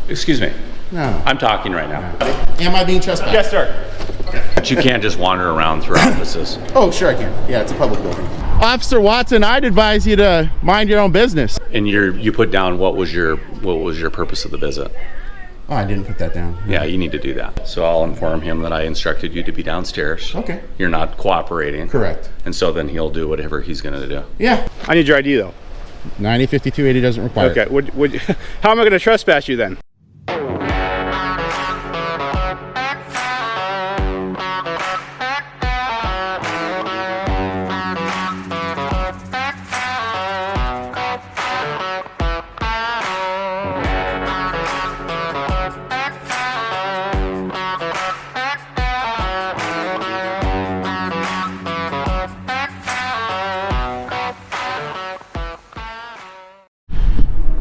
Excuse me. No. I'm talking right now. Am I being trespassed? Yes, sir. Okay. But you can't just wander around through offices. Oh, sure I can. Yeah, it's a public building. Officer Watson, I'd advise you to mind your own business. And you put down what was your purpose of the visit? Oh, I didn't put that down. Yeah, you need to do that. So I'll inform him that I instructed you to be downstairs. Okay. You're not cooperating. Correct. And so then he'll do whatever he's going to do. Yeah. I need your ID though. 90, 52, 80 doesn't require it. Okay. How am I going to trespass you then?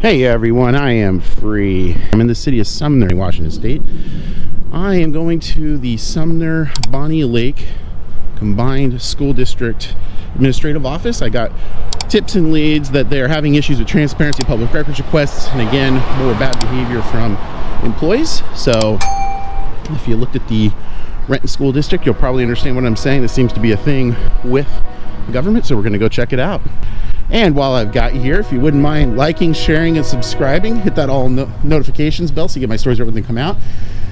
Hey everyone, I am free. I'm in the city of Sumner, Washington State. I am going to the Sumner-Bonney Lake Combined School District Administrative Office. I got tips and leads that they're having issues with transparency, public records requests, and again, more bad behavior from employees. So if you looked at the Renton School District, you'll probably understand what I'm saying. This seems to be a thing with the government, so we're gonna go check it out. And while I've got you here, if you wouldn't mind liking, sharing, and subscribing, hit that all notifications bell so you get my stories every when they come out.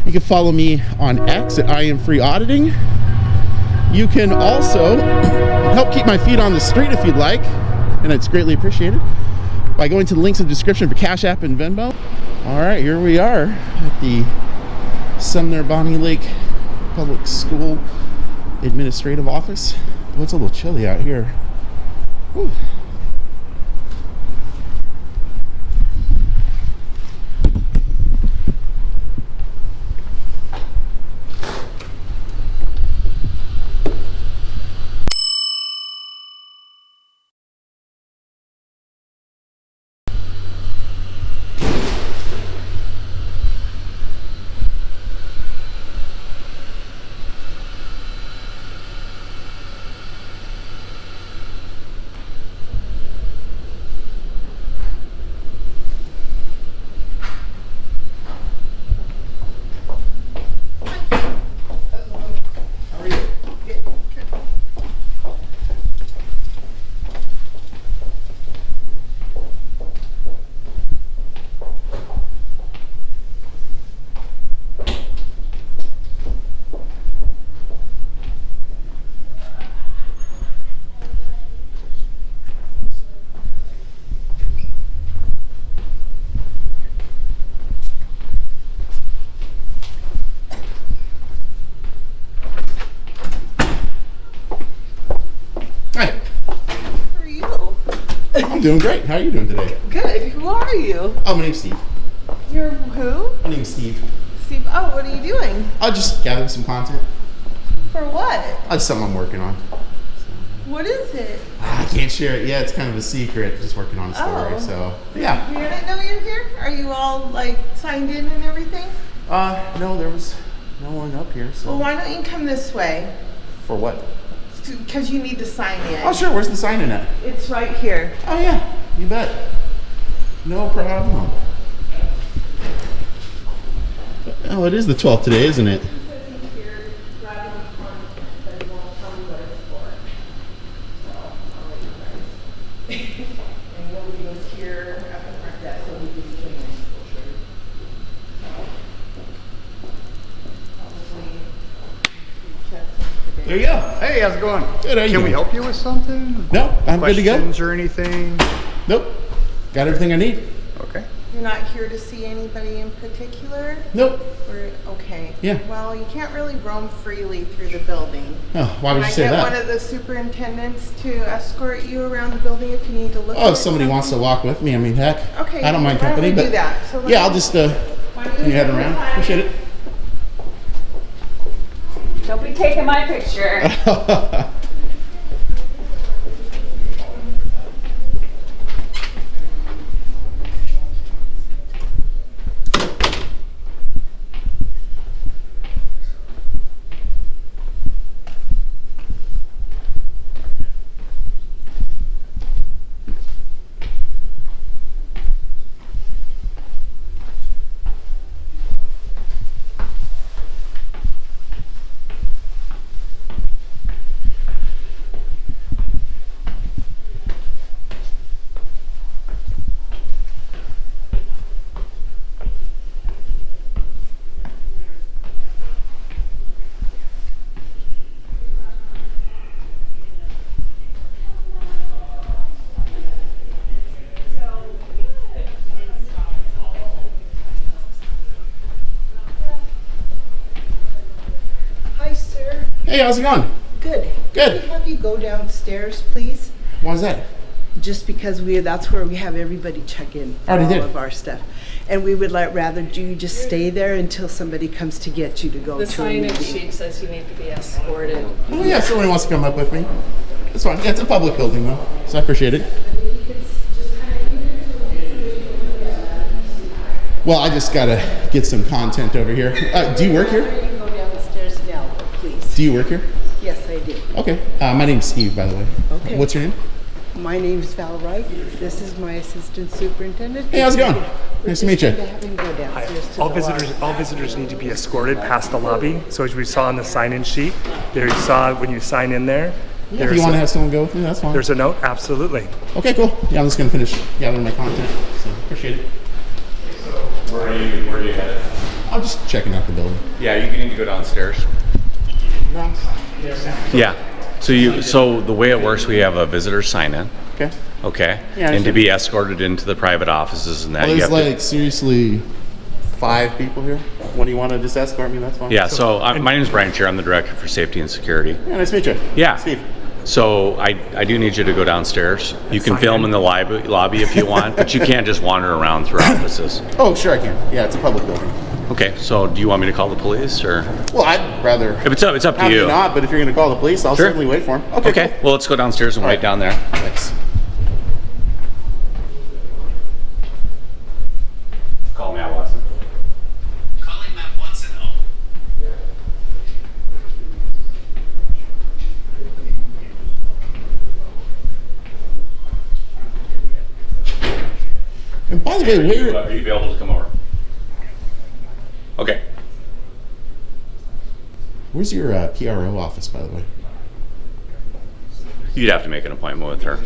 You can follow me on X at I.A.M Auditing. You can also help keep my feet on the street if you'd like, and it's greatly appreciated, by going to the links in the description for Cash App and Venmo. All right, here we are at the Sumner-Bonney Lake Public School Administrative Office. Oh, it's a little chilly out here. Whew. I'm doing great. How are you doing today? Good. Who are you? Oh, my name's Steve. You're who? My name's Steve. Steve. Oh, what are you doing? I'll just gather some content. For what? That's something I'm working on. What is it? I can't share it yet. It's kind of a secret. Just working on a story. Oh. So, yeah. You didn't know you're here? Are you all like signed in and everything? No, there was no one up here. So. Well, why don't you come this way? For what? Because you need to sign in. Oh, sure. Where's the sign in at? It's right here. Oh, yeah. You bet. No problem. Oh, it is the 12th today, isn't it? There you go. Hey, how's it going? Good, how you Can doing? we help you with something? No, I'm good to go. Questions or anything? Nope. Got everything I need. Okay. You're not here to see anybody in particular? Nope. Okay. Yeah. Well, you can't really roam freely through the building. Oh, why would Can you say I get that? one of the superintendents to escort you around the building if you need to look? Oh, at if somebody wants to walk with me, I mean, heck. Okay. I don't mind why company, don't we but do that? So yeah, I'll just why don't you head around. Appreciate it. Don't be taking my picture. Hey, how's it going? Good. Good. Can we have you go downstairs, please? Why's that? Just because that's where we have everybody check in for Already all did. of our stuff. And we would rather you just stay there until somebody comes to get you to go The to a meeting. signage sheet says you need to be escorted. Oh yeah, someone wants to come up with me. It's fine. Yeah, it's a public building though, so I appreciate it. Well, I just gotta get some content over here. Do you work here? You can go downstairs now, please. Do you work here? Yes, I do. Okay. My name's Steve, by the way. Okay. What's your name? My name's Val Wright. This is my assistant superintendent. Hey, how's it going? Nice to meet you. Have him go downstairs to All the visitors need to be escorted past the lobby. So as we saw on the sign-in sheet, there you saw when you sign in there. Yeah, if you want to have someone go with me, that's fine. There's a note, absolutely. Okay, cool. Yeah, I'm just gonna finish gathering my content. So appreciate it. Where are you headed? I'm just checking out the building. Yeah, you need to go downstairs. Yeah. So the way it works, we have a visitor sign in. Okay. Okay. Yeah, I and to understand. be escorted into the private offices and that Well, you there's have like seriously 5 people here. When you want to just escort me, that's fine. to. Yeah. So my name is Brian Scheerer. I'm the director for safety and security. Yeah, nice to meet you. Yeah. Steve. So I do need you to go downstairs. You can film in the lobby if you want, but you can't just wander around through offices. Oh, sure I can. Yeah, it's a public building. Okay. So do you want me to call the police or? Well, I'd rather If it's up to have you. you not, but if you're going to call the police, I'll Sure. certainly wait for him. Okay. Cool. Well, let's go downstairs and wait down there. Thanks. Call Matt Watson. Calling Matt Watson home. And by the way, where... Are you available to come over? Okay. Where's your PRO office, by the way? You'd have to make an appointment with her.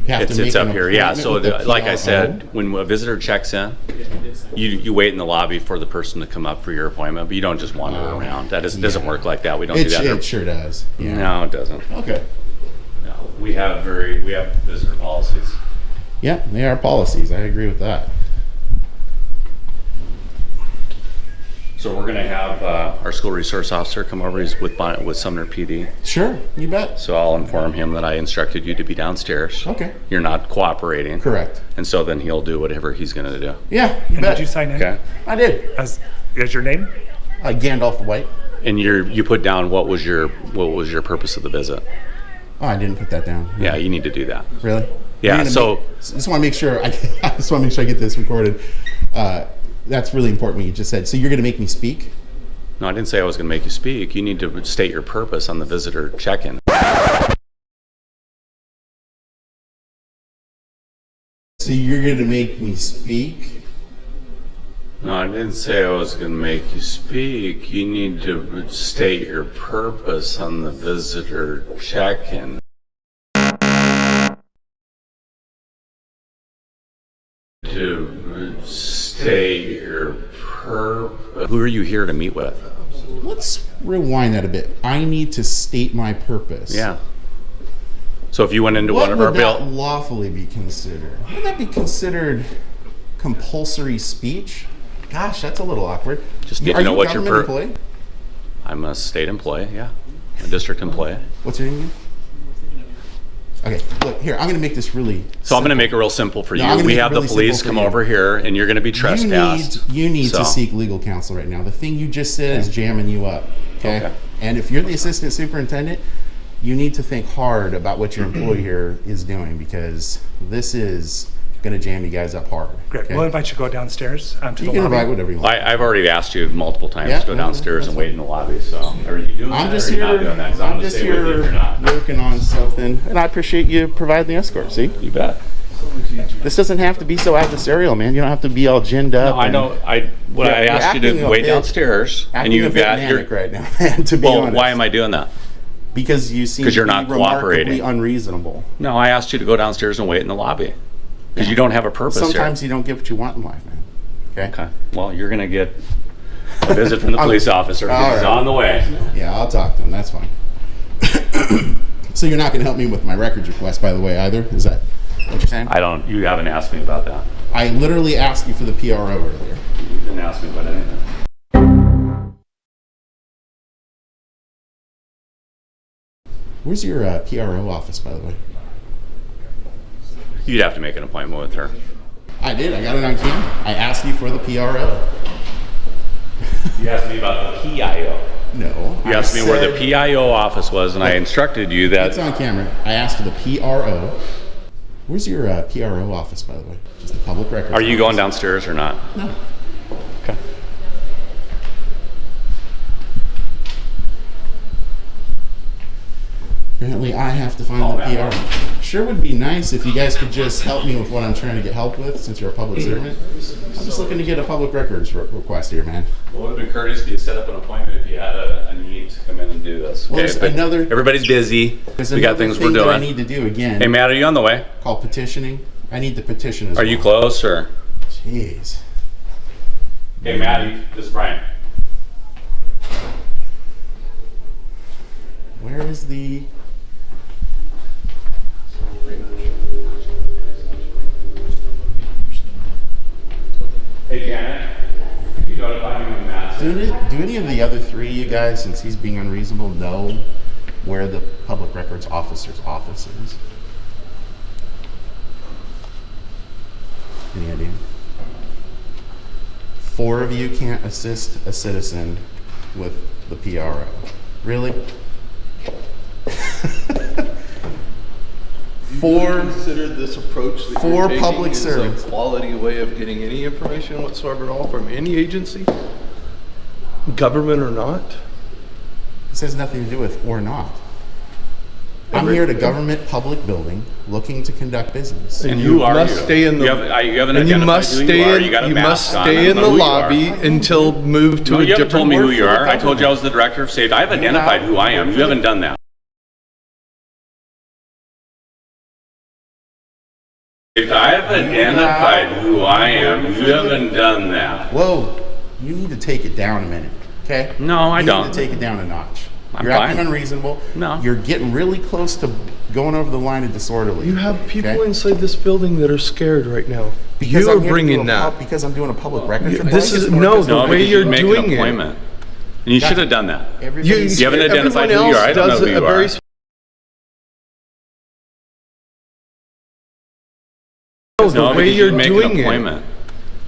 You have to make It's an up here. Yeah. appointment So with the like I PRO? said, when a visitor checks in, you wait in the lobby for the person to come up for your appointment, but you don't just wander around. That doesn't work like that. We don't do that. It sure does. Yeah. No, it doesn't. Okay. No. We have visitor policies. Yeah, they are policies. I agree with that. So we're gonna have our school resource officer come over. He's with Sumner PD. Sure, you bet. So I'll inform him that I instructed you to be downstairs. Okay. You're not cooperating. Correct. And so then he'll do whatever he's gonna do. Yeah, you And bet. did you sign in? Okay. I did. As your name? Gandalf the White. And you put down what was your purpose of the visit? Oh, I didn't put that down. Yeah, you need to do that. Really? Yeah, You're gonna so- just want to make sure I get this recorded. That's really important what you just said. So you're going to make me speak? No, I didn't say I was going to make you speak. You need to state your purpose on the visitor check-in. So you're going to make me speak? No, I didn't say I was going to make you speak. You need to state your purpose on the visitor check-in. To state your purpose. Who are you here to meet with? Let's rewind that a bit. I need to state my purpose. Yeah. So if you went into What one of would our that bill, lawfully be considered? Would that be considered compulsory speech? Gosh, that's a little awkward. Just need to Are know you a what your government employee? I'm a state employee, yeah. A district employee. What's your name again? Okay, look, here, I'm going to make this really So I'm going to make it real simple for you. No, I'm gonna We make it have really the police simple for come you. over here and you're going to be trespassed. You need So- to seek legal counsel right now. The thing you just said is jamming you up. Okay? And if you're the assistant superintendent, you need to think hard about what your employee here is doing, because this is going to jam you guys up hard. Great. okay? We'll invite you to go downstairs to You the can lobby. invite whatever you want. I've already asked you multiple times Yeah, to go no, downstairs that's and wait in the lobby, so are you doing I'm that just or you're not doing that? 'Cause I'm I'm gonna just stay with you if here you're not. working on something, and I appreciate you providing the escort. See, You bet. this doesn't have to be so adversarial, man. You don't have to be all ginned up. No, I and know. I You're asked you acting to a wait bit- downstairs, and acting a you've bit got manic right now, man. To be Well, honest, why am I doing that? Because you seem 'Cause you're to be not cooperating. remarkably unreasonable. No, I asked you to go downstairs and wait in the lobby because you don't have a purpose Sometimes here. you don't get what you want in life, man. Okay. Okay. Well, you're gonna get a visit from the police officer. All He's right. on the way. Yeah, I'll talk to him. That's fine. So you're not going to help me with my records request, by the way, either? Is that what you're saying? You haven't asked me about that. I literally asked you for the PRO earlier. You didn't ask me about anything. Where's your PRO office, by the way? You'd have to make an appointment with her. I did. I got it on camera. I asked you for the PRO. You asked me about the PIO. No. You asked me where the PIO office was, and I instructed you that... It's on camera. I asked for the PRO. Where's your PRO office, by the way? Just the public records. Are you going downstairs or not? No. Okay. Apparently, I have to find the PRO. Sure would be nice if you guys could just help me with what I'm trying to get help with, since you're a public servant. I'm just looking to get a public records request here, man. Well, it would have been courteous if you set up an appointment if you had a need to come in and do this. Well, Okay, there's but another- everybody's busy. There's We got another things thing we're that I doing. need to do again. Hey, Matt, are you on the way? Called petitioning. I need the petition as Are well. you close or? Jeez. Hey, Matt, this is Brian. Where is the... Hey, Janet, could you notify me when Matt's Do any of the other three of you guys, since he's being unreasonable, know where the public records officer's office is? Any idea? 4 of you can't assist a citizen with the PRO. Really? 4 consider this approach that for you're taking public is servants. a quality way of getting any information whatsoever at all from any agency, government or not? This has nothing to do with or not. I'm here at a government public building looking to conduct business. And who are must you? stay in the. You haven't and you identified must who you stay are. in. You got a You mask must on. I stay don't in know the who you are. lobby until moved to No, a you haven't different told me work who you for the are. I told you I government. was the director of safety. I've identified who I am. You haven't done that. If I've identified who I am, you haven't done that. Whoa, you need to take it down a minute, okay? No, I You don't. need to take it down a notch. I'm You're acting fine. unreasonable. No. You're getting really close to going over the line of disorderly. You have people okay? inside this building that are scared right now. Because You I'm are here to do bringing a that. because I'm doing a public record. This is no the No, way because you're you make doing an it. appointment. And you should have done that. You Everybody's haven't identified everyone who you are. I else don't know does who a you very are. the way because you're make doing an it. appointment.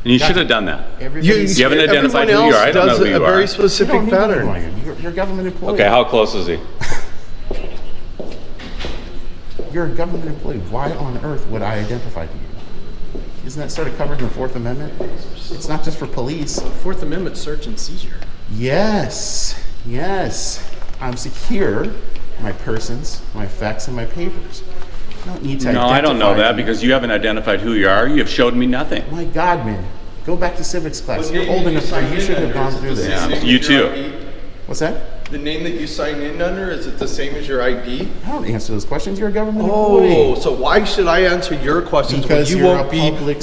And you should have done that. everybody's You haven't identified everyone who you are. I else don't know does who you a very are. You specific don't need to know who pattern. I am. You're a government employee. Okay, how close is he? You're a government employee. Why on earth would I identify to you? Isn't that sort of covered in the Fourth Amendment? It's not just for police. Fourth Amendment search and seizure. Yes, yes. I'm secure my persons, my effects, and my papers. I don't need to No, I don't know identify that you. because you haven't identified who you are. You have showed me nothing. My God, man. Go back to civics class. You're old enough to you should have gone through this. Yeah, you too. What's that? The name that you sign in under, is it the same as your ID? I don't answer those questions. You're a government Oh, employee. so why should I answer your questions Because when you you're won't a be public no,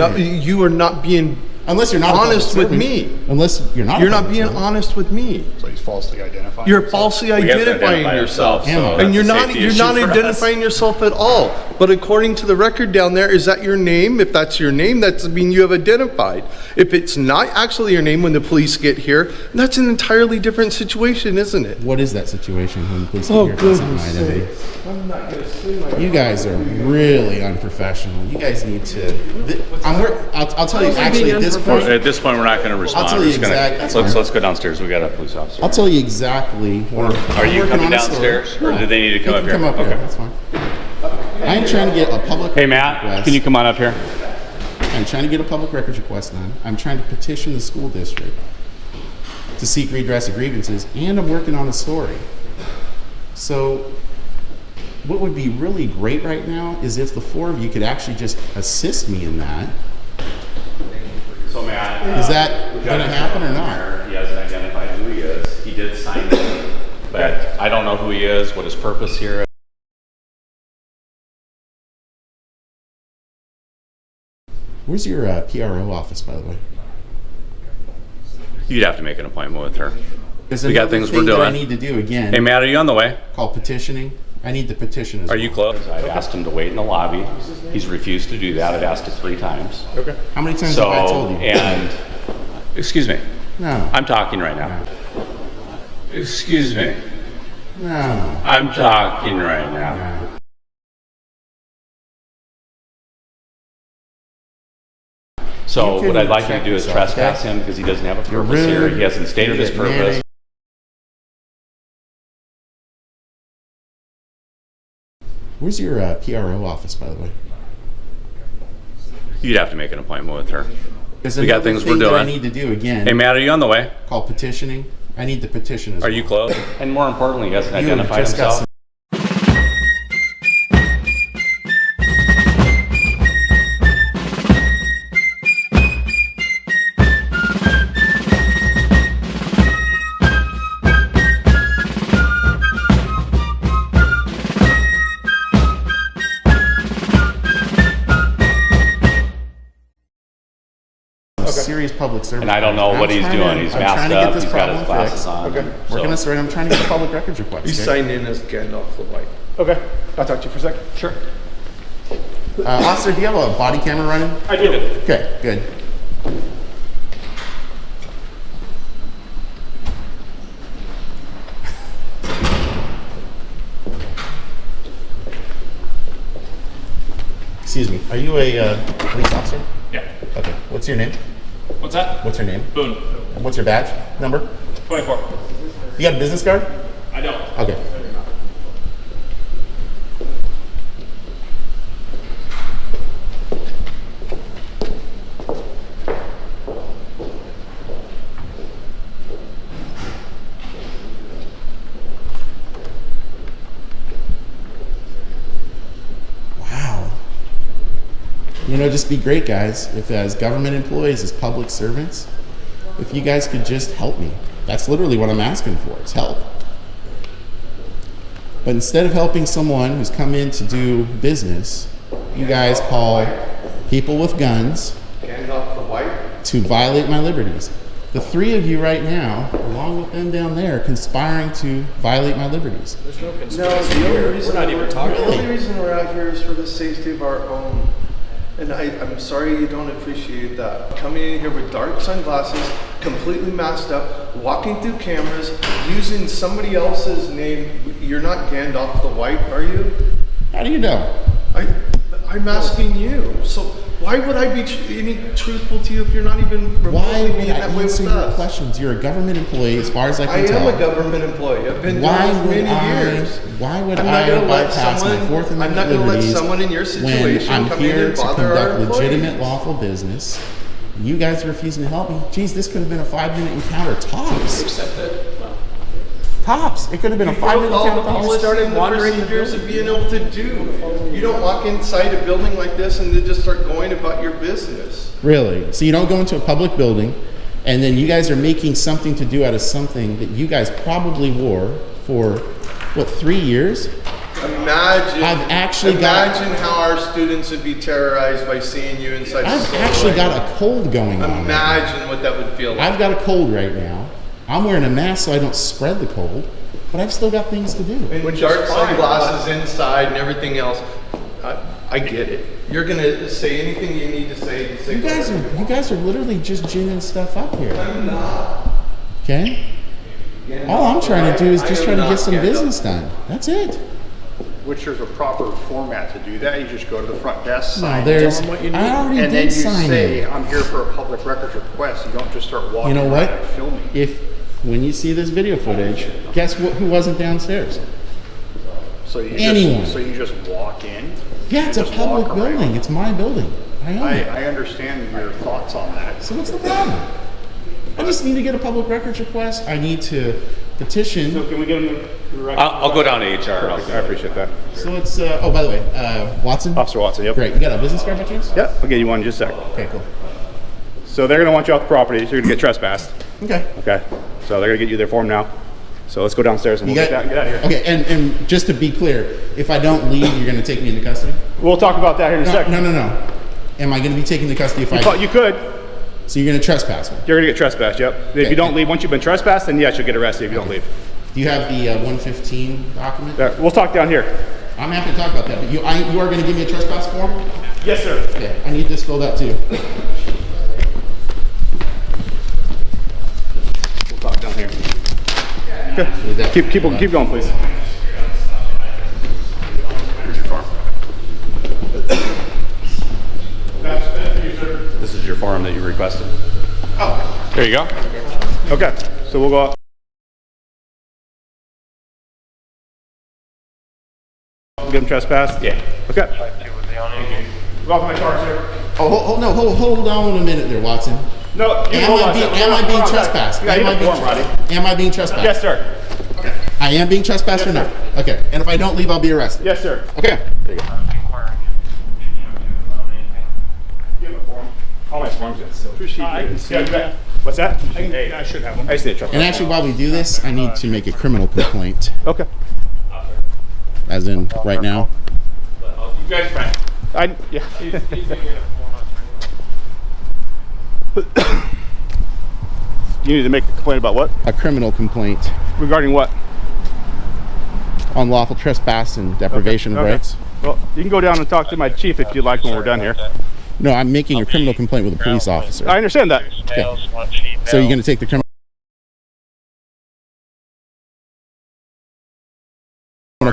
servant. you are not being Unless you're not a honest public with servant. me. Unless you're not. You're a not public being servant. honest with me. So he's falsely identifying. You're falsely He hasn't identifying identified yourself. himself, so And you're that's a not safety you're issue not for us. identifying yourself at all. But according to the record down there, is that your name? If that's your name, that's mean you have identified. If it's not actually your name when the police get here, that's an entirely different situation, isn't it? What is that situation when the police Oh, get here? That's not goodness my identity. sakes. I'm not gonna say my You guys are really unprofessional. You guys need to. I'll tell you. Actually, at this point, At this point, we're not going to respond. tell We're you just gonna- exactly- that's fine. let's go downstairs. We got a police officer. I'll tell you exactly. What Are you I'm working coming on a story. downstairs, or do they need to come They up can here? Come up here. Okay. That's fine. I'm trying to get a public. Hey, Matt, request. can you come on up here? I'm trying to get a public records request done. I'm trying to petition the school district to seek redress of grievances, and I'm working on a story. So, what would be really great right now is if the 4 of you could actually just assist me in that. So, Matt. Is that going to happen or not? He hasn't identified who he is. He did sign in, but I don't know who he is, what his purpose here is. Where's your PRO office, by the way? You'd have to make an appointment with her. There's We got another things thing we're that I doing. need to do again. Hey, Matt, are you on the way? Called petitioning. I need the petition as Are well. you close? I've asked him to wait in the lobby. He's refused to do that. I've asked it 3 times. Okay. How many times So, have I told you? and, excuse me, No. I'm talking right now. Excuse me. No. I'm talking right now. So You what can I'd like you check to do is yourself, trespass okay? him because he doesn't have a You're purpose here. rude. He hasn't stated You're his getting purpose. manny. Where's your PRO office, by the way? You'd have to make an appointment with her. There's We got another things we're thing that I doing. need to do again. Hey, Matt, are you on the way? Called petitioning. I need the petition as Are well. you close? And more importantly, he hasn't You identified just got himself. serious public service. And I don't know I'm what he's trying doing. to- He's I'm masked trying to get up. this He's got his problem glasses fixed. on. Okay. Working So- this right. I'm trying to get a public records request. You okay? signed in as Gandalf the White. Okay. I'll talk to you for a second. Sure. Officer, do you have a body camera running? I do. Okay, good. Excuse me. Are you a police officer? Yeah. Okay. What's your name? What's that? What's your name? Boone. And what's your badge number? 24. You got a business card? I don't. Okay. Wow. You know, just be great, guys. If as government employees, as public servants, if you guys could just help me. That's literally what I'm asking for, is help. But instead of helping someone who's come in to do business, you guys call people with guns Gandalf the White? to violate my liberties. The three of you right now, along with them down there, conspiring to violate my liberties. There's no No, conspiracy the only here. reason We're not even talking. The only reason we're out here is for the safety of our own. And I'm sorry you don't appreciate that. Coming in here with dark sunglasses, completely masked up, walking through cameras, using somebody else's name. You're not Gandalf the White, are you? How do you know? I'm asking you. So why would I be any truthful to you if you're not even Why remotely would being I that way answer with your us? questions? You're a government employee, as far as I I can tell. am a government employee. I've been doing Why this would many I? years. Why would I'm not I gonna let bypass my someone- Fourth I'm Amendment not gonna let liberties someone in your when situation I'm come in here and to bother our conduct legitimate, employees? lawful business? You guys are refusing to help me. Geez, this could have been a 5-minute encounter tops. Except that, well, Tops. It could have been a 5-minute All encounter. the tops. policies and the procedures of being able to do. You don't walk inside a building like this and then just start going about your business. Really? So you don't go into a public building, and then you guys are making something to do out of something that you guys probably wore for, what, 3 years? Imagine. I've actually got- Imagine how our students would be terrorized by seeing you inside. a I've store actually like got that. a cold going on. Imagine what that would feel like. I've got a cold right now. I'm wearing a mask so I don't spread the cold, but I've still got things to do. And Which is dark fine, sunglasses inside and everything else. I get it. You're gonna say anything you need to say. To say You guys are literally just ginning stuff up here. I'm not. Okay? All I'm trying to do is just I try am to not get some Gandalf. business done. That's it. Which there's a proper format to do that. You just go to the front desk, No, sign, there's. them what you need. I already and then did you sign say, it. I'm here for a public records request. You don't just start walking You know around what? and filming. If when you see this video footage, guess what? Who wasn't downstairs? So you Anyone. Just, so you just walk in? Yeah, it's a Just walk public around. building. It's my building. I own it. I understand your thoughts on that. So what's the problem? I just need to get a public records request. I need to petition. Can we get them the record? I'll go down to HR. I appreciate that. So it's. Oh, by the way, Watson. Officer Watson, yep. Great. You got a business card by chance? Yep, I'll get you one in just a sec. Okay, cool. So they're gonna want you off the property, so you're gonna get trespassed. Okay. Okay, so they're gonna get you their form now. So let's go downstairs and You we'll got. get out of here. Okay, and just to be clear, if I don't leave, you're going to take me into custody? We'll talk about that here in a No, second. no. Am I going to be taken into custody if I? You could. So you're going to trespass me? You're gonna get trespassed, yep. If Okay. you don't leave, once you've been trespassed, then yes, you'll get arrested if you don't leave. Do you have the 115 document? There, we'll talk down here. I'm happy to talk about that, but you are going to give me a trespass form? Yes, sir. Okay, I need this filled out too. We'll talk down here. Okay. Keep going, please. requested. Oh, There you go. Okay, so we'll go up. Give him trespass? Yeah. Okay. Welcome to my car, sir. oh, no, hold on a minute there, Watson. No, you hold on, sir. Am I being trespassed? You got a form, Roddy. Am I being trespassed? Yes, sir. I am being trespassed or not? Okay. And if I don't leave, I'll be arrested? Yes, sir. Okay. There you go. You have a form? All my forms, yes. Yeah, what's that? I should have one. I just need a trespass. And actually, while we do this, I need to make a criminal complaint. Okay. As in, right now. You guys fine. Yeah. You need to make a complaint about what? A criminal complaint. Regarding what? Unlawful trespass and deprivation of rights. Well, you can go down and talk to my chief if you'd like when we're done here. No, I'm making a criminal complaint with a police officer. I understand that. Okay. So you're going to take the criminal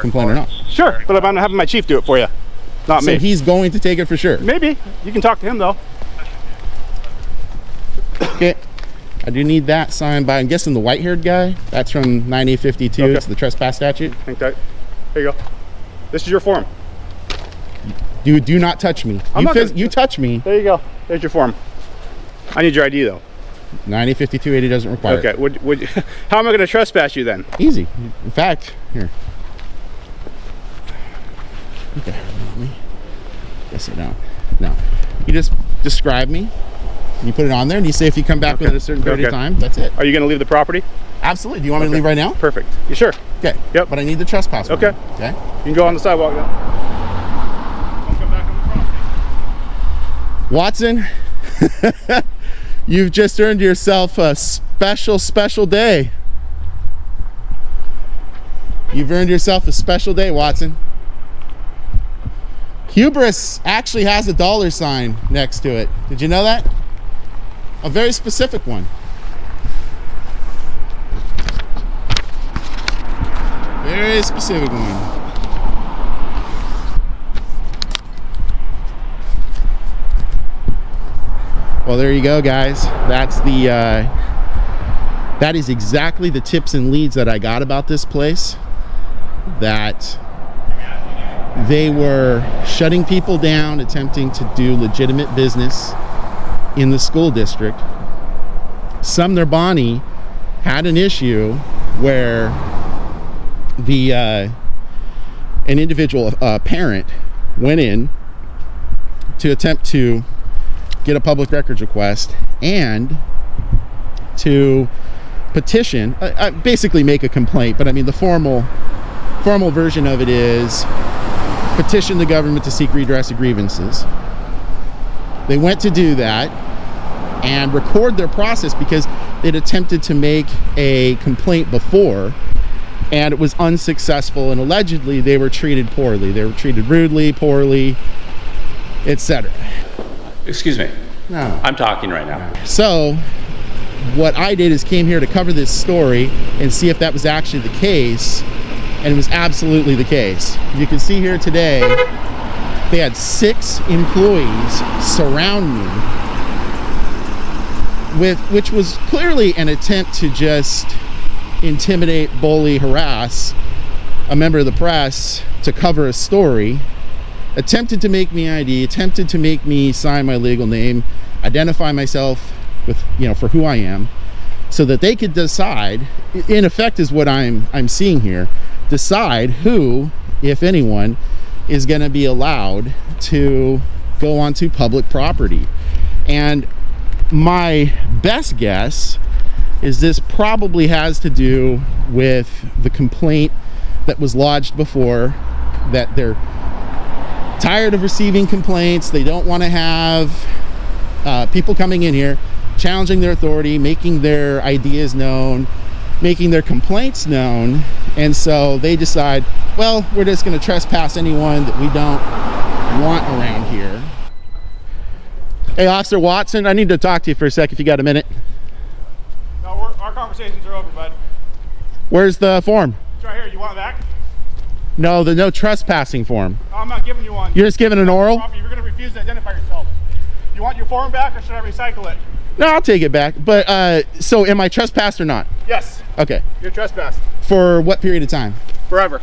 complaint or not? Sure, but I'm having my chief do it for you, not So me. he's going to take it for sure. Maybe. You can talk to him, though. Okay. I do need that signed by, I'm guessing, the white-haired guy. That's from 9852. Okay. It's the trespass statute. Hang tight. Here you go. This is your form. Dude, do not touch me. You touch me. There you go. There's your form. I need your ID, though. 985280 doesn't require Okay. it. How am I going to trespass you then? Easy. In fact, here. Okay. Let me. Guess I don't. No. You just describe me. You put it on there, and you say if you come back within a certain period of time, that's it. Are you going to leave the property? Absolutely. Do you want me to leave right now? Perfect. You sure? Okay. Yep. But I need the trespass one. Okay. Okay. You can go on the sidewalk now. Don't come back on the property. Watson, you've just earned yourself a special day. You've earned yourself a special day, Watson. Hubris actually has a $sign next to it. Did you know that? A very specific one. Very specific one. Well, there you go, guys. That's the that is exactly the tips and leads that I got about this place. That they were shutting people down, attempting to do legitimate business in the school district. Sumner-Bonney had an issue where the an individual parent went in to attempt to get a public records request and to petition, basically make a complaint, but I mean the formal version of it is petition the government to seek redress of grievances. They went to do that and record their process because they'd attempted to make a complaint before and it was unsuccessful, and allegedly they were treated poorly. They were treated rudely, poorly, etc. Excuse me. No. I'm talking right now. So what I did is came here to cover this story and see if that was actually the case, and it was absolutely the case. You can see here today they had 6 employees surround me, which was clearly an attempt to just intimidate, bully, harass a member of the press to cover a story, attempted to make me ID, attempted to make me sign my legal name, identify myself with, for who I am, so that they could decide, in effect is what I'm seeing here, decide who, if anyone, is going to be allowed to go onto public property. And my best guess is this probably has to do with the complaint that was lodged before, that they're tired of receiving complaints. They don't want to have people coming in here challenging their authority, making their ideas known, making their complaints known, and so they decide, well, we're just going to trespass anyone that we don't want around here. Hey, Officer Watson, I need to talk to you for a sec if you got a minute. No, our conversations are over, bud. Where's the form? It's right here. You want it back? No, the no trespassing form. No, I'm not giving you one. You're just giving an oral? You're going to refuse to identify yourself. You want your form back, or should I recycle it? No, I'll take it back. But so am I trespassed or not? Yes. Okay. You're trespassed. For what period of time? Forever.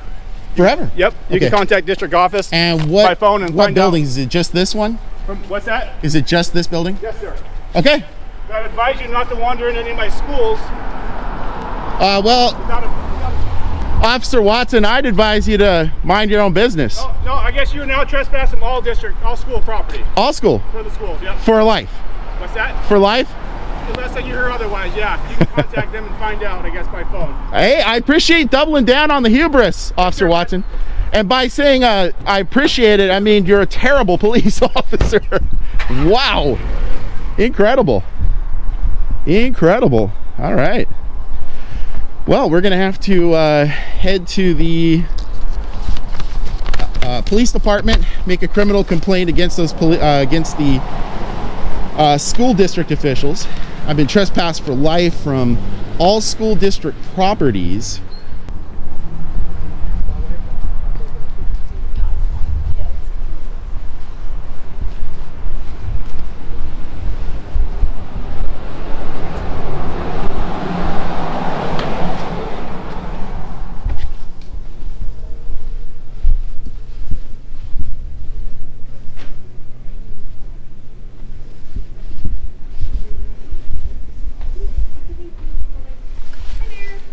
Forever? Yep. You Okay. can contact district office And what, by phone and what find buildings? Is it just this one? out. What's that? Is it just this building? Yes, sir. Okay. I advise you not to wander in any of my schools. Well, Without a, Officer Watson, I'd advise you to mind your own business. no, I guess you're now trespassing all school property All school. for the schools. Yep. For life. What's that? For life? Unless you hear otherwise, yeah. You can contact them and find out, I guess, by phone. Hey, I appreciate doubling down on the hubris, Officer Watson. And by saying I appreciate it, I mean you're a terrible police officer. Wow. Incredible. Incredible. All right. Well, we're going to have to head to the police department, make a criminal complaint against those against the school district officials. I've been trespassed for life from all school district properties.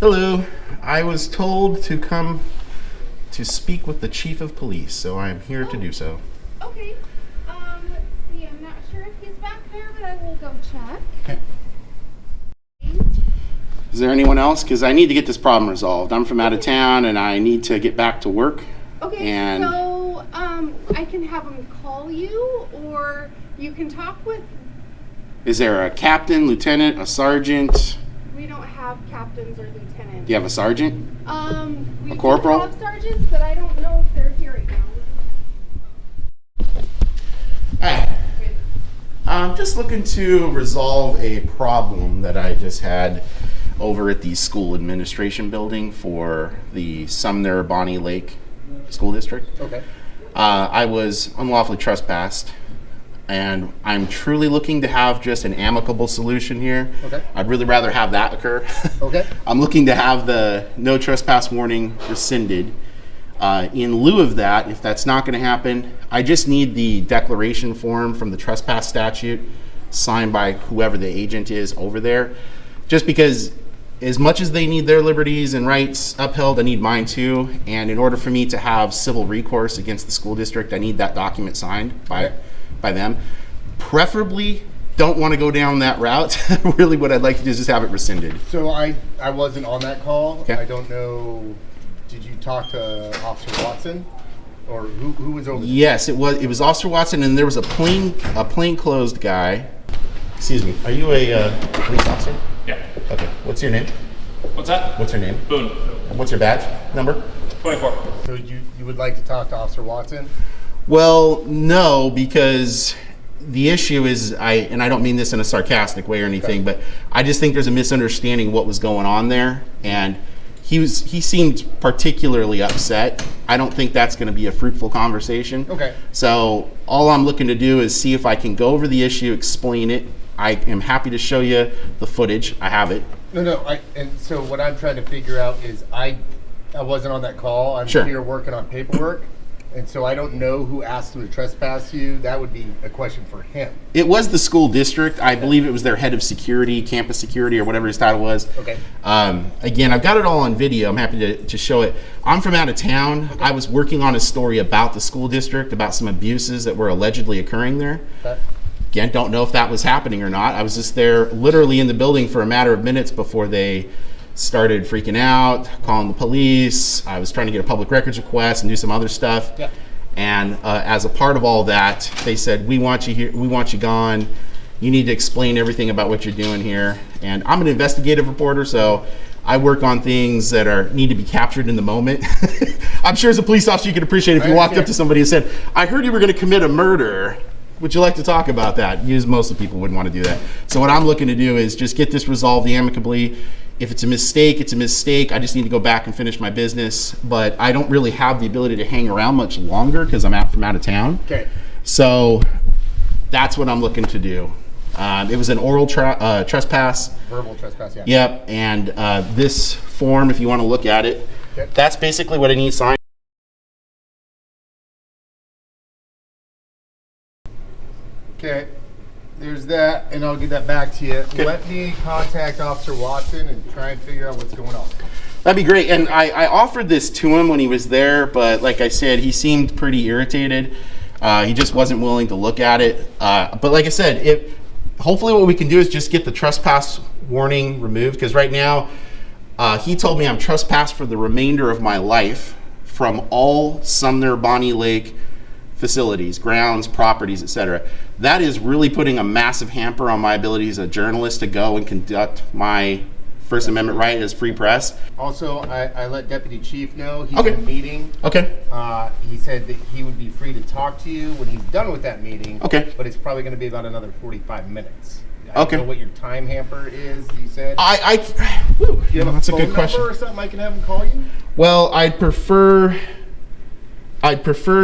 Hello. I was told to come to speak with the chief of police, so I am here to do so. Okay. Let's see. I'm not sure if he's back there, but I will go check. Okay. Is there anyone else? Because I need to get this problem resolved. I'm from out of town, and I need to get back to work. Okay. And So, I can have him call you, or you can talk with. is there a captain, lieutenant, a sergeant? We don't have captains or lieutenants. Do you have a sergeant? We A corporal? do have sergeants, but I don't know if they're here right now. Hi. I'm just looking to resolve a problem that I just had over at the school administration building for the Sumner-Bonney Lake School District. Okay. I was unlawfully trespassed, and I'm truly looking to have just an amicable solution here. Okay. I'd really rather have that occur. Okay. I'm looking to have the no trespass warning rescinded. In lieu of that, if that's not going to happen, I just need the declaration form from the trespass statute signed by whoever the agent is over there. Just because as much as they need their liberties and rights upheld, I need mine too. And in order for me to have civil recourse against the school district, I need that document signed by them. Preferably don't want to go down that route. Really what I'd like to do is just have it rescinded. So I wasn't on that call. Okay. I don't know, did you talk to Officer Watson? Or who was over there? Yes, it was Officer Watson, and there was a plainclothes guy. Excuse me, are you a police officer? Yeah. Okay, what's your name? What's that? What's your name? Boone. And what's your badge number? 24. So you would like to talk to Officer Watson? Well, no, because the issue is, and I don't mean this in a sarcastic way or anything, but I just think there's a misunderstanding of what was going on there, and he seemed particularly upset. I don't think that's going to be a fruitful conversation. Okay. So all I'm looking to do is see if I can go over the issue, explain it. I am happy to show you the footage. I have it. No, and so what I'm trying to figure out is I wasn't on that call. I'm Sure. here working on paperwork. And so I don't know who asked him to trespass you. That would be a question for him. It was the school district. I believe it was their head of security, campus security, or whatever his title was. Okay. Again, I've got it all on video. I'm happy to show it. I'm from out of town. Okay. I was working on a story about the school district, about some abuses that were allegedly occurring there. Okay. Again, don't know if that was happening or not. I was just there literally in the building for a matter of minutes before they started freaking out, calling the police. I was trying to get a public records request and do some other stuff. Yeah. And as a part of all that, they said, we want you here, we want you gone. You need to explain everything about what you're doing here. And I'm an investigative reporter, so I work on things that need to be captured in the moment. I'm sure as a police officer you could appreciate if you walked up to somebody and said, I heard you were going to commit a murder. Would you like to talk about that? Most of the people wouldn't want to do that. So what I'm looking to do is just get this resolved amicably. If it's a mistake, it's a mistake. I just need to go back and finish my business. But I don't really have the ability to hang around much longer because I'm from out of town. Okay. So that's what I'm looking to do. It was an oral trespass. Verbal trespass, yeah. Yep, and this form, if you want to look at it, Okay. that's basically what I need signed. Okay, there's that, and I'll give that back to you. Okay. Let me contact Officer Watson and try and figure out what's going on. That'd be great. And I offered this to him when he was there, but like I said, he seemed pretty irritated. He just wasn't willing to look at it. But like I said, hopefully what we can do is just get the trespass warning removed, because right now he told me I'm trespassed for the remainder of my life from all Sumner-Bonney Lake facilities, grounds, properties, etc. That is really putting a massive hamper on my ability as a journalist to go and conduct my First Amendment right as free press. Also, I let Deputy Chief know he's Okay. in a meeting. Okay. He said that he would be free to talk to you when he's done with that meeting. Okay. But it's probably going to be about another 45 minutes. I Okay. don't know what your time hamper is, you said. Whew, Do you have that's a a phone good question. number or something I can have him call you? Well, I'd prefer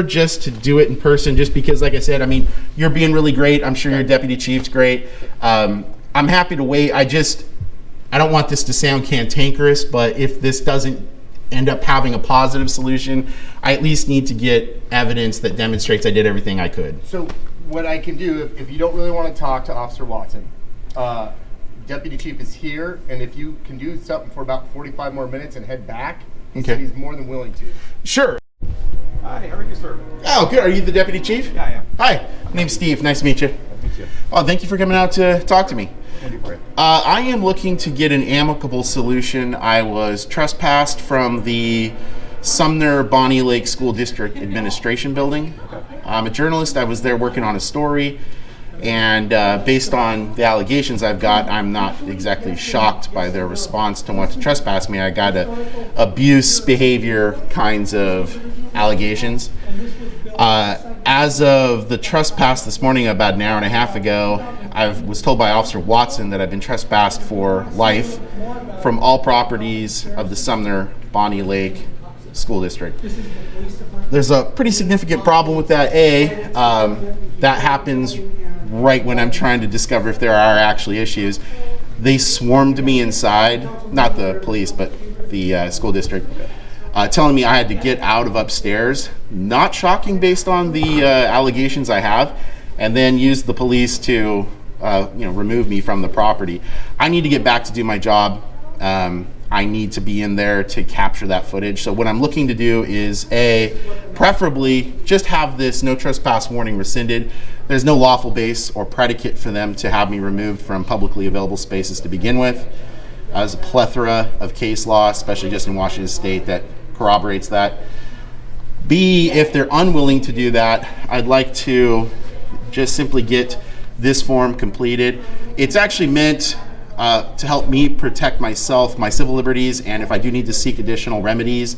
just to do it in person, just because, like I said, I mean, you're being really great. I'm sure your deputy chief's great. I'm happy to wait. I don't want this to sound cantankerous, but if this doesn't end up having a positive solution, I at least need to get evidence that demonstrates I did everything I could. So what I can do, if you don't really want to talk to Officer Watson, Deputy Chief is here, and if you can do something for about 45 more minutes and head back, he said he's more than willing to. Sure. Hi, how are you, sir? Oh, good. Are you the deputy chief? Yeah, I am. Hi, name's Steve. Nice to meet you. Nice to meet you. Oh, thank you for coming out to talk to me. What can I do for you? I am looking to get an amicable solution. I was trespassed from the Sumner-Bonney Lake School District Administration Building. I'm a journalist. I was there working on a story, and based on the allegations I've got, I'm not exactly shocked by their response to want to trespass me. I got abuse behavior kinds of allegations. As of the trespass this morning, about an hour and a half ago, I was told by Officer Watson that I've been trespassed for life from all properties of the Sumner-Bonney Lake School District. There's a pretty significant problem with that. That happens right when I'm trying to discover if there are actually issues. They swarmed me inside, not the police, but the school district, telling me I had to get out of upstairs. Not shocking based on the allegations I have, and then use the police to remove me from the property. I need to get back to do my job. I need to be in there to capture that footage. So what I'm looking to do is preferably just have this no trespass warning rescinded. There's no lawful base or predicate for them to have me removed from publicly available spaces to begin with. There's a plethora of case law, especially just in Washington State, that corroborates that. B, if they're unwilling to do that, I'd like to just simply get this form completed. It's actually meant to help me protect myself, my civil liberties, and if I do need to seek additional remedies,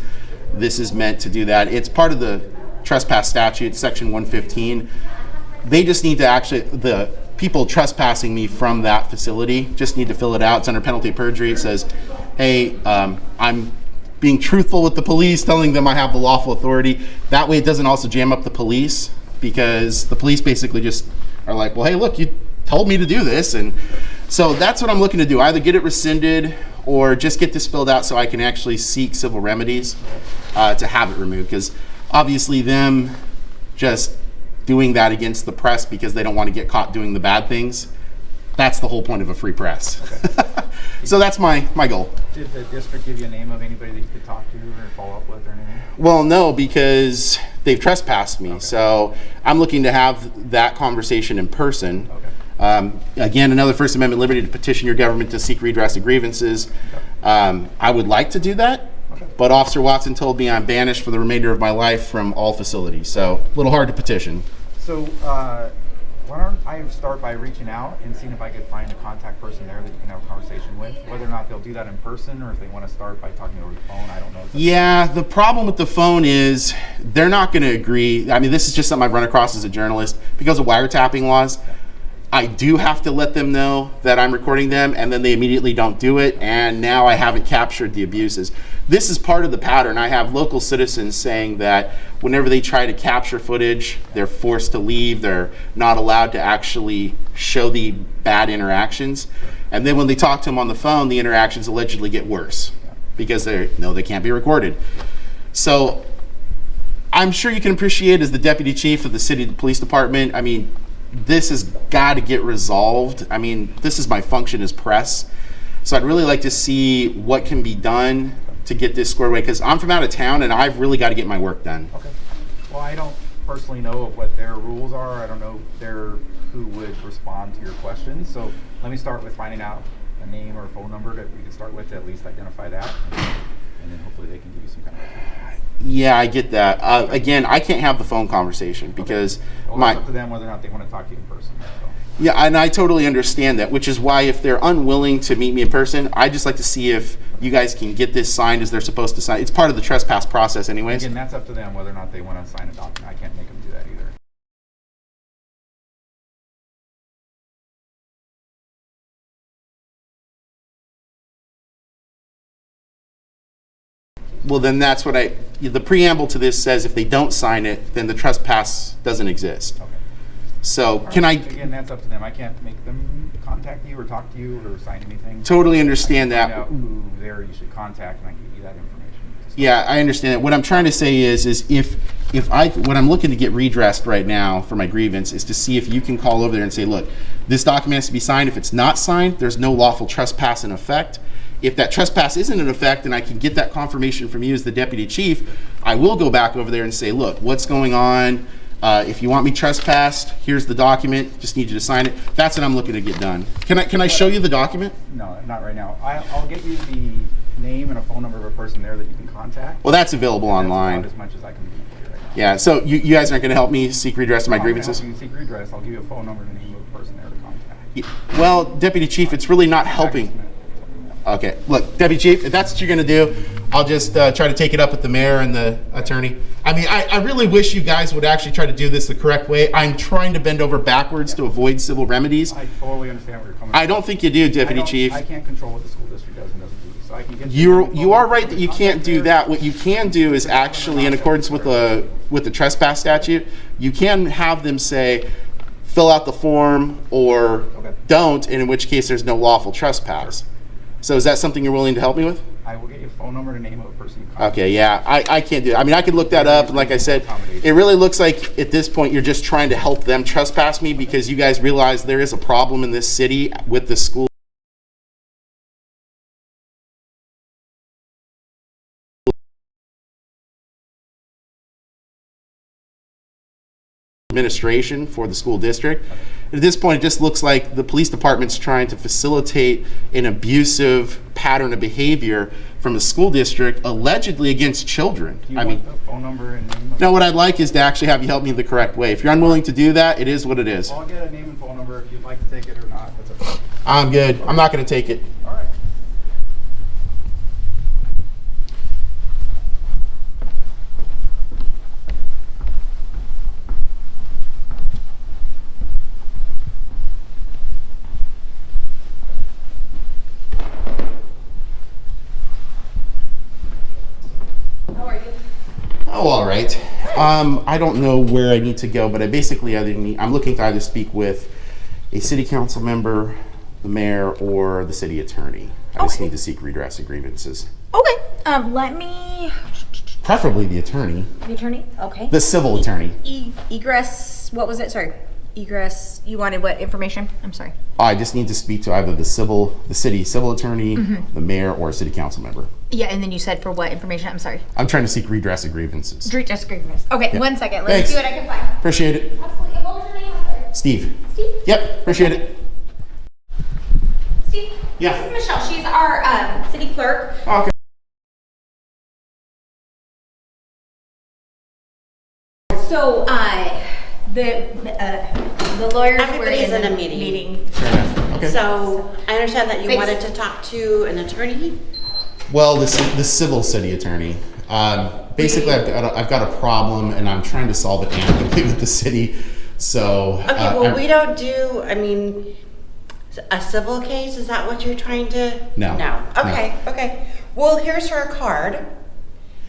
this is meant to do that. It's part of the trespass statute, section 115. They just need to the people trespassing me from that facility just need to fill it out. It's under penalty of perjury. It says, hey, I'm being truthful with the police, telling them I have the lawful authority. That way it doesn't also jam up the police, because the police basically just are like, well, hey, look, you told me to do this. And so that's what I'm looking to do, either get it rescinded or just get this filled out so I can actually seek civil remedies to have it removed, because obviously them just doing that against the press because they don't want to get caught doing the bad things, that's the whole point of a free press. Okay. So that's my goal. Did the district give you a name of anybody that you could talk to or follow up with or anything? Well, no, because they've trespassed me. Okay. So I'm looking to have that conversation in person. Okay. Again, another First Amendment liberty to petition your government to seek redress of grievances. Okay. I would like to do that, okay, but Officer Watson told me I'm banished for the remainder of my life from all facilities. So a little hard to petition. So why don't I start by reaching out and seeing if I could find a contact person there that you can have a conversation with, whether or not they'll do that in person or if they want to start by talking over the phone. I don't know. Yeah, the problem with the phone is they're not going to agree. I mean, this is just something I've run across as a journalist because of wiretapping laws. I do have to let them know that I'm recording them, and then they immediately don't do it, and now I haven't captured the abuses. This is part of the pattern. I have local citizens saying that whenever they try to capture footage, they're forced to leave. They're not allowed to actually show the bad interactions. And then when they talk to them on the phone, the interactions allegedly get worse because they know they can't be recorded. So I'm sure you can appreciate, as the deputy chief of the city police department, I mean, this has got to get resolved. I mean, this is my function as press. So I'd really like to see what can be done to get this squared away, because I'm from out of town and I've really got to get my work done. Okay. Well, I don't personally know what their rules are. I don't know who would respond to your questions. So let me start with finding out a name or a phone number that we can start with to at least identify that. And then hopefully they can give you some kind of... Yeah, I get that. Again, I can't have the phone conversation because well, it's up to them whether or not they want to talk to you in person. So. Yeah, and I totally understand that, which is why if they're unwilling to meet me in person, I just like to see if you guys can get this signed as they're supposed to sign. It's part of the trespass process anyways. Again, that's up to them whether or not they want to sign a document. I can't make them do that either. Well, then that's what the preamble to this says if they don't sign it, then the trespass doesn't exist. Okay. So can I... Again, that's up to them. I can't make them contact you or talk to you or sign anything. Totally understand that. Find out who there you should contact, and I can give you that information. Yeah, I understand it. What I'm trying to say is if what I'm looking to get redressed right now for my grievance is to see if you can call over there and say, look, this document has to be signed. If it's not signed, there's no lawful trespass in effect. If that trespass isn't in effect and I can get that confirmation from you as the deputy chief, I will go back over there and say, look, what's going on? If you want me trespassed, here's the document. Just need you to sign it. That's what I'm looking to get done. Can I show you the document? No, not right now. I'll get you the name and a phone number of a person there that you can contact. Well, that's available online. That's about as much as I can do for you right now. Yeah, so you guys aren't going to help me seek redress of my grievances? I'm going to help you seek redress. I'll give you a phone number and the name of a person there to contact. Well, Deputy Chief, it's really not helping. Okay, look, Deputy Chief, if that's what you're going to do, I'll just try to take it up with the mayor and the attorney. I mean, I really wish you guys would actually try to do this the correct way. I'm trying to bend over backwards to avoid civil remedies. I totally understand where you're coming from. I don't think you do, Deputy Chief. I can't control what the school district does and doesn't do. So I can get you are right that you can't do that. What you can do is actually, in accordance with the trespass statute, you can have them say, fill out the form or don't, and in which case there's no lawful trespass. So is that something you're willing to help me with? I will get you a phone number and a name of a person you contact. Okay, yeah, I can't do it. I mean, I could look that up, and like I said, it really looks like at this point you're just trying to help them trespass me because you guys realize there is a problem in this city with the school administration for the school district. At this point, it just looks like the police department's trying to facilitate an abusive pattern of behavior from the school district, allegedly against children. Do you want the phone number and name? No, what I'd like is to actually have you help me the correct way. If you're unwilling to do that, it is what it is. Well, I'll get a name and phone number if you'd like to take it or not. That's okay. I'm good. I'm not going to take it. All right. Oh, all right. I don't know where I need to go, but I'm looking to either speak with a city council member, the mayor, or the city attorney. I just need to seek redress of grievances. Okay. Let me. Preferably the attorney. The attorney? Okay. The civil attorney. Egress. What was it? Sorry. Egress. You wanted what information? I'm sorry. I just need to speak to either the city civil attorney, the mayor, or a city council member. Yeah, and then you said for what information? I'm sorry. I'm trying to seek redress of grievances. Redress of grievances. Okay, Yeah. 1 second. Let Thanks. me see what I can find. Appreciate it. Absolutely. And what was your name? I'm sorry. Steve. Steve? Yep, appreciate it. Steve? Yeah. This is Michelle. She's our city clerk. Okay. So, the lawyers Everybody's were in a meeting. Okay. So I understand that you Thanks. wanted to talk to an attorney. Well, the civil city attorney. Basically, I've got a problem, and I'm trying to solve it amicably with the city. So. Okay, well, we don't do, I mean, a civil case, is that what you're trying to? No. No, okay, okay. Well, here's her card.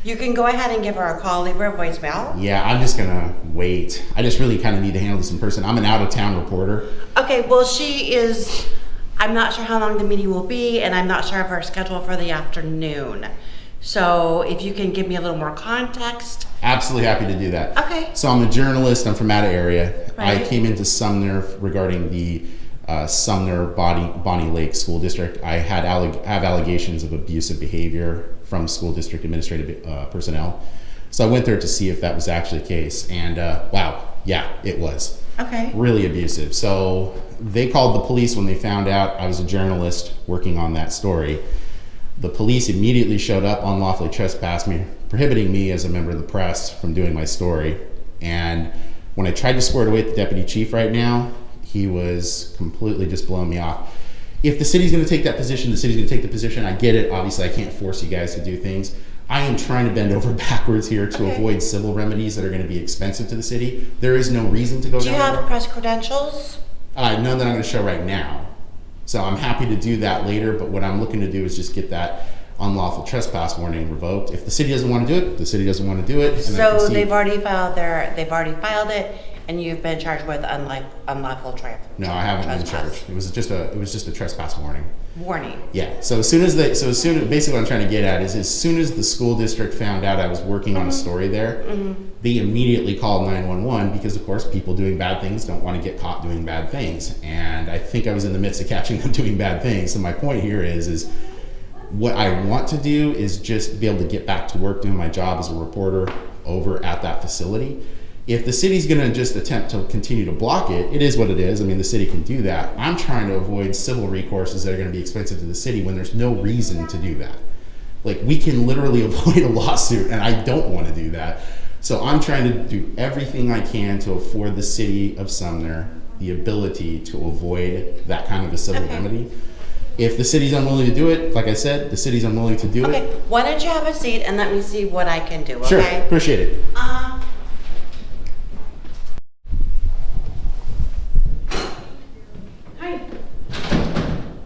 You can go ahead and give her a call, leave her a voicemail. Yeah, I'm just gonna wait. I just really kind of need to handle this in person. I'm an out-of-town reporter. Okay, well, she is, I'm not sure how long the meeting will be, and I'm not sure of her schedule for the afternoon. So if you can give me a little more context. Absolutely happy to do that. Okay. So I'm a journalist. I'm from out of area. Right. I came into Sumner regarding the Sumner-Bonney Lake School District. I have allegations of abusive behavior from school district administrative personnel. So I went there to see if that was actually the case. And wow, yeah, it was. Okay. Really abusive. So they called the police when they found out I was a journalist working on that story. The police immediately showed up, unlawfully trespassed me, prohibiting me as a member of the press from doing my story. And when I tried to square it away with the deputy chief right now, he was completely just blowing me off. If the city's gonna take that position, the city's gonna take the position. I get it. Obviously, I can't force you guys to do things. I am trying to bend over backwards here to avoid civil remedies that are gonna be expensive to the city. There is no reason to go down Do you have press credentials? none that I'm gonna show right now. So I'm happy to do that later, but what I'm looking to do is just get that unlawful trespass warning revoked. If the city doesn't want to do it, the city doesn't want to do it. And So they've already filed it, and you've been charged with unlawful trespass. No, I haven't been charged. It was just a trespass warning. Warning. Yeah. So basically what I'm trying to get at is as soon as the school district found out I was working on a story there, they immediately called 911 because of course people doing bad things don't want to get caught doing bad things. And I think I was in the midst of catching them doing bad things. So my point here is what I want to do is just be able to get back to work doing my job as a reporter over at that facility. If the city's gonna just attempt to continue to block it, it is what it is. I mean, the city can do that. I'm trying to avoid civil recourses that are gonna be expensive to the city when there's no reason to do that. Like, we can literally avoid a lawsuit, and I don't wanna do that. So I'm trying to do everything I can to afford the city of Sumner the ability to avoid that kind of a civil remedy. If the city's unwilling to do it, like I said, the city's unwilling to do Okay, it. why don't you have a seat and let me see what I can do, okay? Sure, appreciate it. Hi.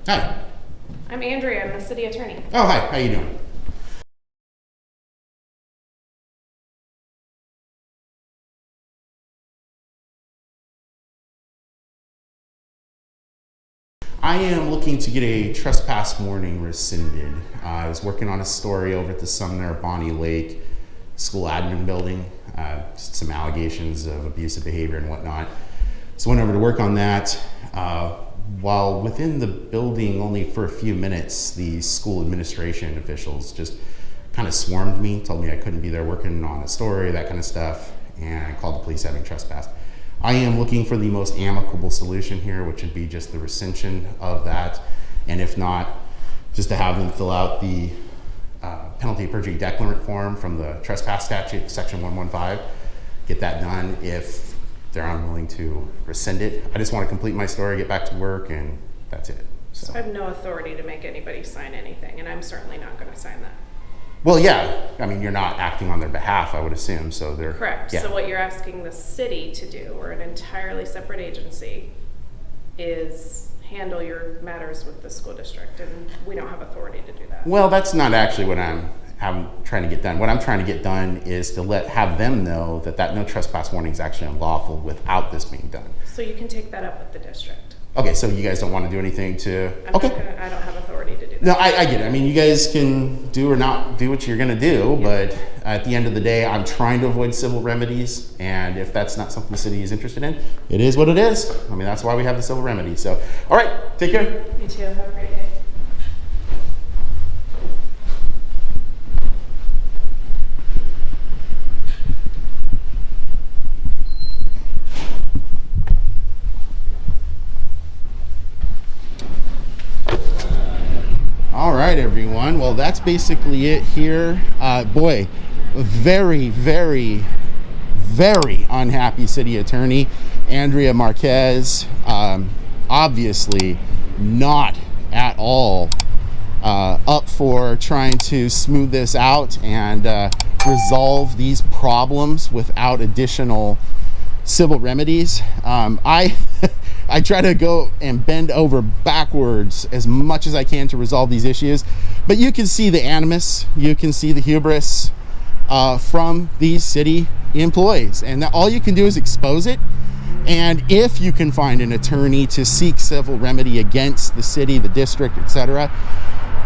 Hi. I'm Andrea, I'm the city attorney. Oh, hi, how you doing? I am looking to get a trespass warning rescinded. I was working on a story over at the Sumner-Bonney Lake School Admin Building, just some allegations of abusive behavior and whatnot. So went over to work on that. While within the building only for a few minutes, the school administration officials just kind of swarmed me, told me I couldn't be there working on a story, that kind of stuff, and I called the police having trespassed. I am looking for the most amicable solution here, which would be just the rescission of that, and if not, just to have them fill out the penalty of perjury declarant form from the trespass statute, section 115, get that done if they're unwilling to rescind it. I just want to complete my story, get back to work, and that's it. So I have no authority to make anybody sign anything, and I'm certainly not going to sign that. Well, yeah, I mean, you're not acting on their behalf, I would assume, so they're... Correct. Yeah. So what you're asking the city to do, or an entirely separate agency, is handle your matters with the school district, and we don't have authority to do that. Well, that's not actually what I'm trying to get done. What I'm trying to get done is to have them know that no trespass warning is actually unlawful without this being done. So you can take that up with the district. Okay, so you guys don't want to do anything to... Okay. I don't have authority to do that. No, I get it. I mean, you guys can do or not do what you're going to do, but at the end of the day, I'm trying to avoid civil remedies, and if that's not something the city is interested in, it is what it is. I mean, that's why we have the civil remedies. So, all right, take care. You too. Have a great day. All right, everyone. Well, that's basically it here. Boy, very, very, very unhappy city attorney, Andrea Marquez. Obviously not at all up for trying to smooth this out and resolve these problems without additional civil remedies. I try to go and bend over backwards as much as I can to resolve these issues, but you can see the animus, you can see the hubris from these city employees, and all you can do is expose it. And if you can find an attorney to seek civil remedy against the city, the district, etc.,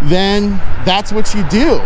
then that's what you do.